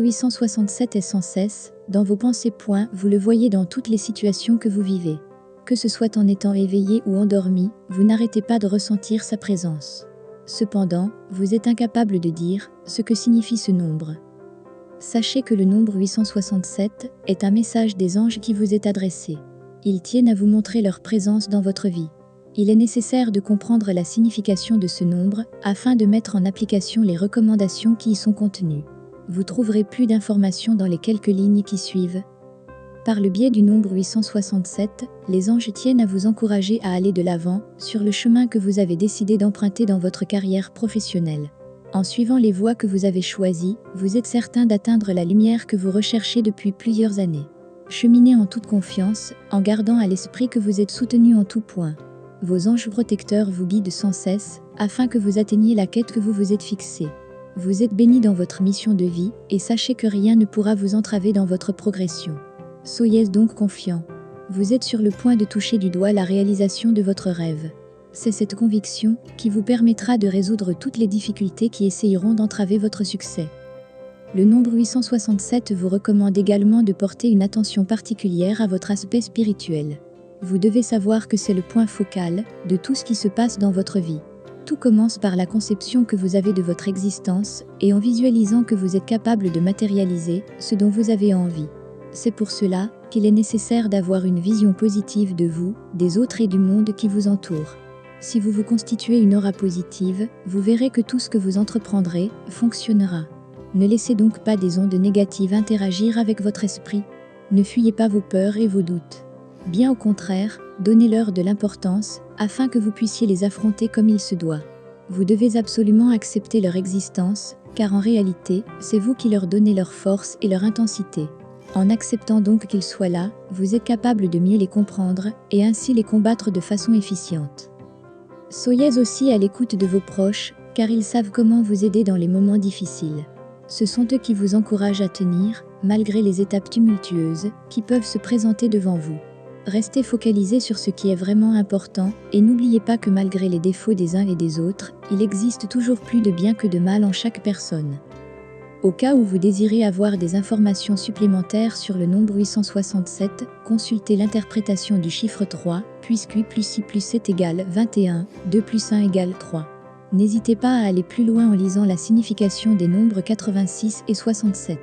867 est sans cesse, dans vos pensées. Vous le voyez dans toutes les situations que vous vivez. Que ce soit en étant éveillé ou endormi, vous n'arrêtez pas de ressentir sa présence. Cependant, vous êtes incapable de dire ce que signifie ce nombre. Sachez que le nombre 867 est un message des anges qui vous est adressé. Ils tiennent à vous montrer leur présence dans votre vie. Il est nécessaire de comprendre la signification de ce nombre afin de mettre en application les recommandations qui y sont contenues. Vous trouverez plus d'informations dans les quelques lignes qui suivent. Par le biais du nombre 867, les anges tiennent à vous encourager à aller de l'avant sur le chemin que vous avez décidé d'emprunter dans votre carrière professionnelle. En suivant les voies que vous avez choisies, vous êtes certain d'atteindre la lumière que vous recherchez depuis plusieurs années. Cheminez en toute confiance, en gardant à l'esprit que vous êtes soutenu en tout point. Vos anges protecteurs vous guident sans cesse, afin que vous atteigniez la quête que vous vous êtes fixée. Vous êtes béni dans votre mission de vie, et sachez que rien ne pourra vous entraver dans votre progression. Soyez donc confiant. Vous êtes sur le point de toucher du doigt la réalisation de votre rêve. C'est cette conviction qui vous permettra de résoudre toutes les difficultés qui essayeront d'entraver votre succès. Le nombre 867 vous recommande également de porter une attention particulière à votre aspect spirituel. Vous devez savoir que c'est le point focal de tout ce qui se passe dans votre vie. Tout commence par la conception que vous avez de votre existence et en visualisant que vous êtes capable de matérialiser ce dont vous avez envie. C'est pour cela qu'il est nécessaire d'avoir une vision positive de vous, des autres et du monde qui vous entoure. Si vous vous constituez une aura positive, vous verrez que tout ce que vous entreprendrez fonctionnera. Ne laissez donc pas des ondes négatives interagir avec votre esprit. Ne fuyez pas vos peurs et vos doutes. Bien au contraire, donnez-leur de l'importance afin que vous puissiez les affronter comme il se doit. Vous devez absolument accepter leur existence, car en réalité, c'est vous qui leur donnez leur force et leur intensité. En acceptant donc qu'ils soient là, vous êtes capable de mieux les comprendre et ainsi les combattre de façon efficiente. Soyez aussi à l'écoute de vos proches, car ils savent comment vous aider dans les moments difficiles. Ce sont eux qui vous encouragent à tenir, malgré les étapes tumultueuses qui peuvent se présenter devant vous. Restez focalisé sur ce qui est vraiment important et n'oubliez pas que malgré les défauts des uns et des autres, il existe toujours plus de bien que de mal en chaque personne. Au cas où vous désirez avoir des informations supplémentaires sur le nombre 867, consultez l'interprétation du chiffre 3, puisque 8 plus 6 plus 7 égale 21, 2 plus 1 égale 3. N'hésitez pas à aller plus loin en lisant la signification des nombres 86 et 67.